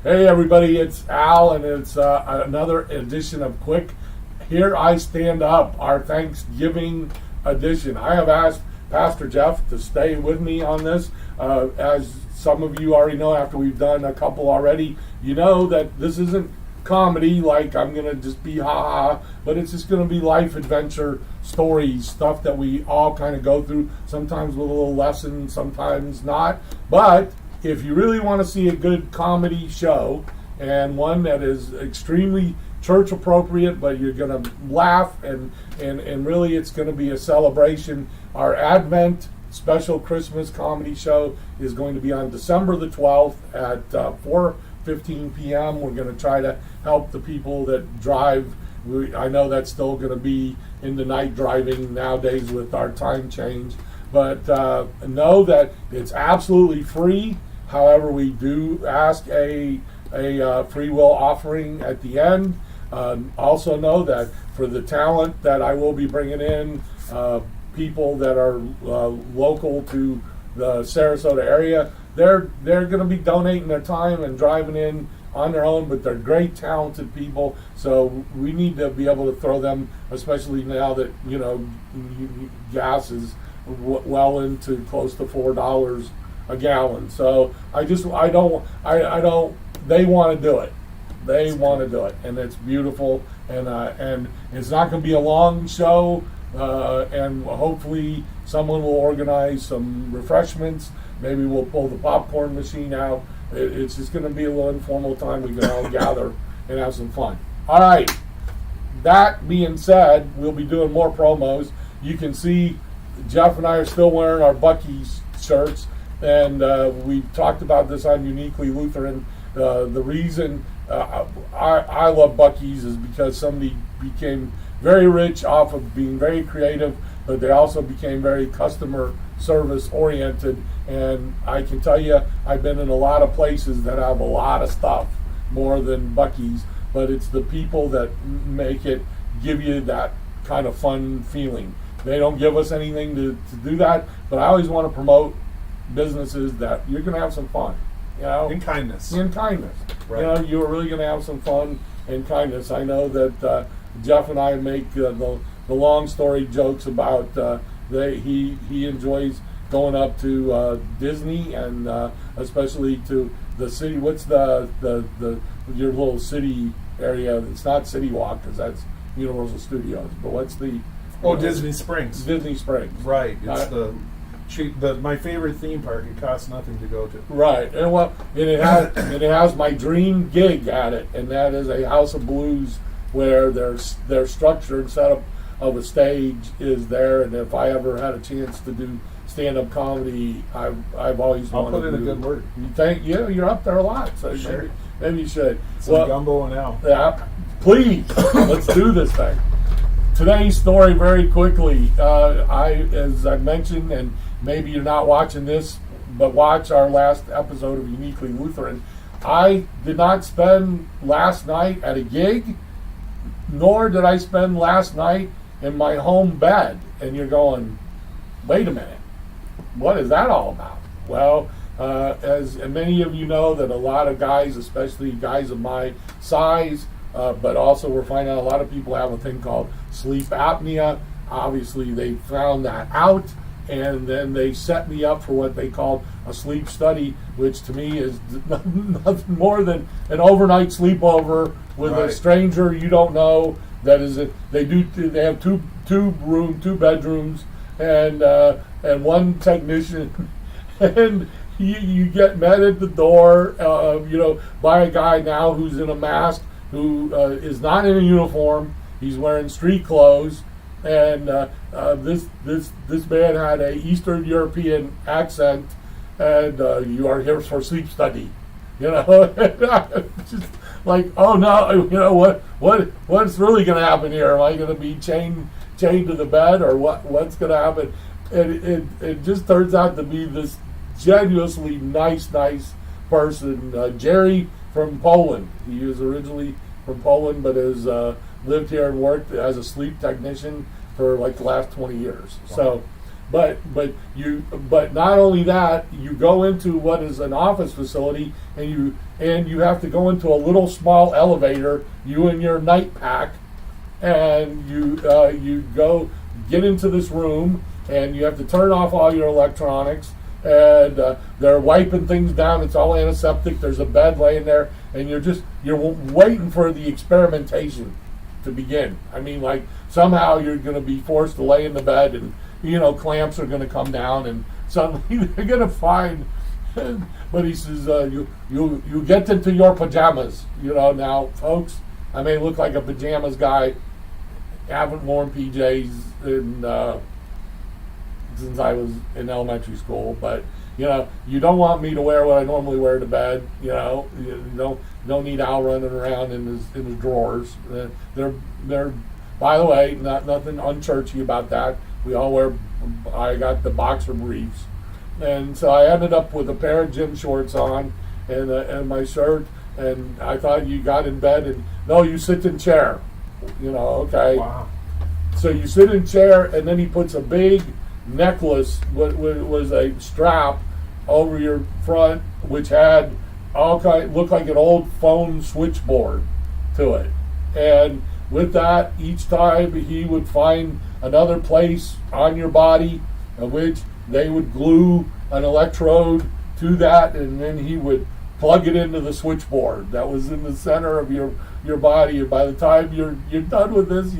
Hey everybody, it's Al, and it's another edition of Quick Here I Stand Up, our Thanksgiving edition. I have asked Pastor Jeff to stay with me on this. As some of you already know, after we've done a couple already, you know that this isn't comedy, like I'm going to just be ha-ha, but it's just going to be life adventure stories, stuff that we all kind of go through, sometimes with a little lesson, sometimes not. But if you really want to see a good comedy show, and one that is extremely church appropriate, but you're going to laugh, and really it's going to be a celebration, our Advent special Christmas comedy show is going to be on December the 12th at 4:15 p.m. We're going to try to help the people that drive. I know that's still going to be in the night driving nowadays with our time change, but know that it's absolutely free. However, we do ask a free will offering at the end. Also know that for the talent that I will be bringing in, people that are local to the Sarasota area, they're going to be donating their time and driving in on their own, but they're great, talented people. So we need to be able to throw them, especially now that gas is well into close to $4 a gallon. So I don't. They want to do it. They want to do it, and it's beautiful. And it's not going to be a long show. And hopefully someone will organize some refreshments. Maybe we'll pull the popcorn machine out. It's just going to be a little informal time. We can all gather and have some fun. All right. That being said, we'll be doing more promos. You can see Jeff and I are still wearing our Buc-ee's shirts, and we talked about this on Uniquely Lutheran. The reason I love Buc-ee's is because somebody became very rich off of being very creative, but they also became very customer service oriented. And I can tell you, I've been in a lot of places that have a lot of stuff, more than Buc-ee's, but it's the people that make it give you that kind of fun feeling. They don't give us anything to do that, but I always want to promote businesses that you're going to have some fun. In kindness. Right. You're really going to have some fun and kindness. I know that Jeff and I make the long story jokes about he enjoys going up to Disney, and especially to the city. What's the your little city area? It's not City Walk, because that's Universal Studios. But what's the Disney Springs. Disney Springs. Right. It's my favorite theme park. It costs nothing to go to. Right, and it has my dream gig at it, and that is a House of Blues, where their structure and setup of a stage is there. And if I ever had a chance to do stand-up comedy, I've always wanted to. I'll put in a good word. You think? Yeah, you're up there a lot, so sure. maybe you should. Some gumbo and Al. Yeah, please, let's do this thing. Today's story, very quickly. As I mentioned, and maybe you're not watching this, but watch our last episode of Uniquely Lutheran. I did not spend last night at a gig, nor did I spend last night in my home bed. And you're going, wait a minute, what is that all about? Well, as many of you know, that a lot of guys, especially guys of my size, but also we're finding out a lot of people have a thing called sleep apnea. Obviously, they found that out, and then they set me up for what they call a sleep study, which to me is nothing more than an overnight sleepover with a stranger you don't know. That is it. They have two bedrooms, and one technician, and you get met at the door, by a guy now who's in a mask, who is not in a uniform. He's wearing street clothes, and this man had a Eastern European accent, and you are here for sleep study, just like, oh no, what's really going to happen here? Am I going to be chained to the bed, or what's going to happen? And it just turns out to be this genuinely nice person, Jerry from Poland. He was originally from Poland, but has lived here and worked as a sleep technician for like the last 20 years. Wow. So, but not only that, you go into what is an office facility, and you have to go into a little small elevator, you and your night pack, and you go get into this room, and you have to turn off all your electronics, and they're wiping things down. It's all antiseptic. There's a bed laying there, and you're waiting for the experimentation to begin. I mean, like, somehow you're going to be forced to lay in the bed, and clamps are going to come down, and suddenly they're going to find. But he says, you get into your pajamas. Now, folks, I may look like a pajamas guy. Haven't worn PJs since I was in elementary school, but you don't want me to wear what I normally wear to bed. You don't need Al running around in his drawers. They're by the way, nothing unchurchy about that. We all wear. I got the boxer briefs, and so I ended up with a pair of gym shorts on and my shirt. And I thought you got in bed, and no, you sit in chair. Okay. Wow. So you sit in chair, and then he puts a big necklace, was a strap over your front, which had looked like an old phone switchboard to it. And with that, each time he would find another place on your body, of which they would glue an electrode to that, and then he would plug it into the switchboard that was in the center of your body. And by the time you're done with this,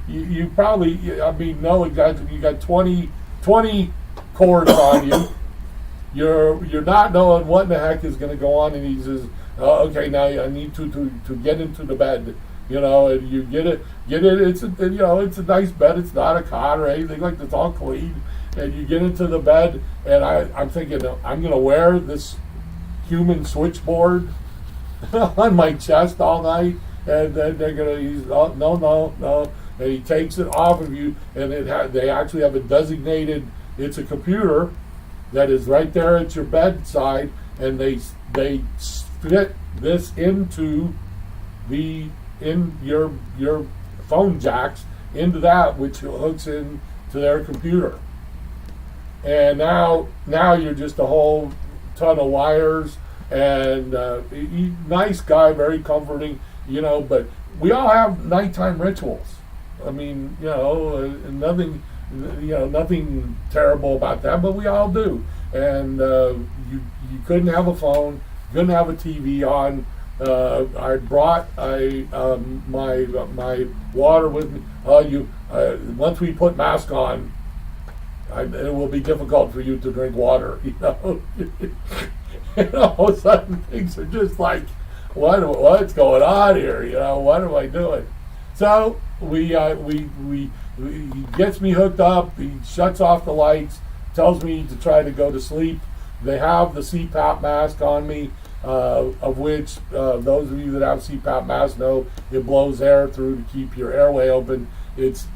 you probably, I mean, no exaggeration, you got 20 cords on you. You're not knowing what in the heck is going to go on, and he says, oh, okay, now I need to get into the bed. And you get it. It's a nice bed. It's not a cot or anything like that. It's all clean. And you get into the bed, and I'm thinking, I'm going to wear this human switchboard on my chest all night, and then they're going to, no. And he takes it off of you, and they actually have a designated, it's a computer that is right there at your bedside, and they fit this into your phone jacks into that, which hooks in to their computer. And now you're just a whole ton of wires, and nice guy, very comforting, but we all have nighttime rituals. I mean, nothing terrible about that, but we all do. And you couldn't have a phone, couldn't have a TV on. I brought my water with me. Once we put mask on, it will be difficult for you to drink water. And all of a sudden things are just like, what's going on here? What am I doing? So he gets me hooked up. He shuts off the lights, tells me to try to go to sleep. They have the CPAP mask on me, of which those of you that have CPAP masks know it blows air through to keep your airway open. It's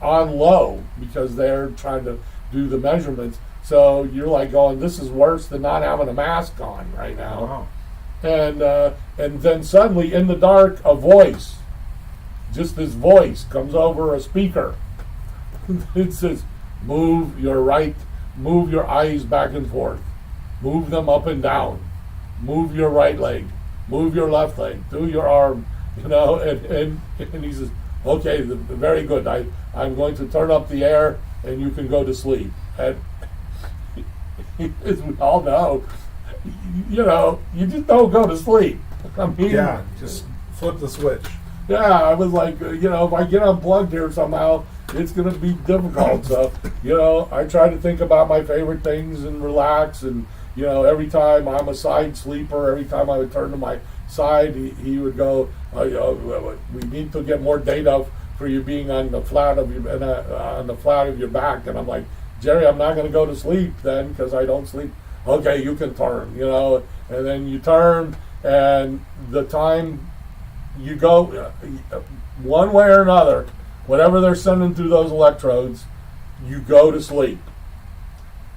on low because they're trying to do the measurements. So you're like going, this is worse than not having a mask on right now. Wow. And then suddenly in the dark, a voice, just this voice comes over a speaker. It says, move your eyes back and forth, move them up and down, move your right leg, move your left leg, do your arm, and he says, okay, very good. I'm going to turn up the air and you can go to sleep. And as we all know, you just don't go to sleep. I mean, yeah, just flip the switch. Yeah, I was like, if I get unplugged here somehow, it's going to be difficult. So, I try to think about my favorite things and relax. And, every time I'm a side sleeper, every time I would turn to my side, he would go, we need to get more data for you being on the flat of your back. And I'm like, Jerry, I'm not going to go to sleep then because I don't sleep. Okay, you can turn, and then you turn, and the time you go, one way or another, whatever they're sending through those electrodes, you go to sleep.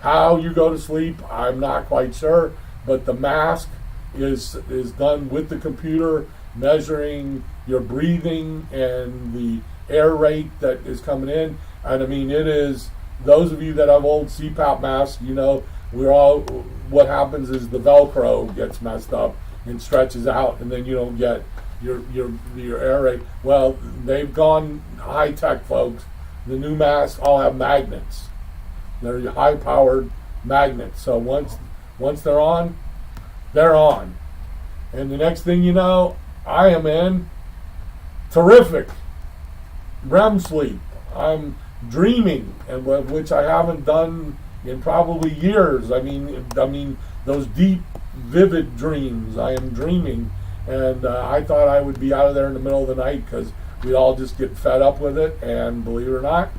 How you go to sleep, I'm not quite sure, but the mask is done with the computer measuring your breathing and the air rate that is coming in. And I mean, it is those of you that have old CPAP masks, you know, what happens is the Velcro gets messed up and stretches out, and then you don't get your air rate. Well, they've gone high tech, folks. The new masks all have magnets. They're high powered magnets. So once they're on, they're on. And the next thing you know, I am in terrific REM sleep. I'm dreaming, and which I haven't done in probably years. I mean those deep, vivid dreams. I am dreaming, and I thought I would be out of there in the middle of the night because we'd all just get fed up with it. And believe it or not,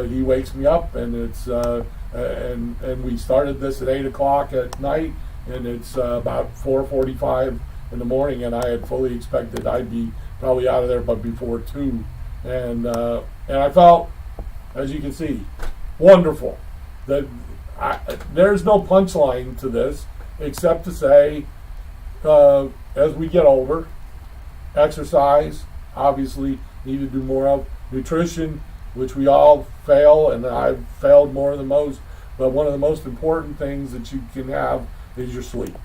he wakes me up, and it's and we started this at 8 o'clock at night, and it's about 4:45 in the morning, and I had fully expected I'd be probably out of there, but before 2, and I felt, as you can see, wonderful. There's no punchline to this except to say, as we get older, exercise, obviously, need to do more of. Nutrition, which we all fail, and I've failed more than most, but one of the most important things that you can have is your sleep.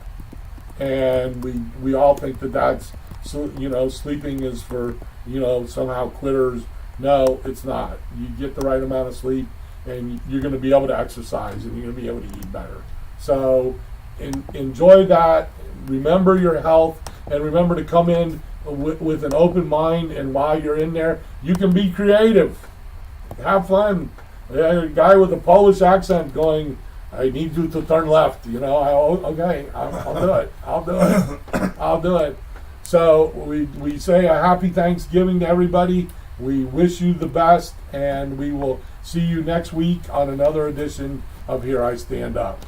And we all think that's, sleeping is for, somehow quitters. No, it's not. You get the right amount of sleep, and you're going to be able to exercise, and you're going to be able to eat better. So enjoy that. Remember your health, and remember to come in with an open mind. And while you're in there, you can be creative. Have fun. A guy with a Polish accent going, I need you to turn left. Okay, I'll do it. I'll do it. So we say a happy Thanksgiving to everybody. We wish you the best, and we will see you next week on another edition of Here I Stand Up.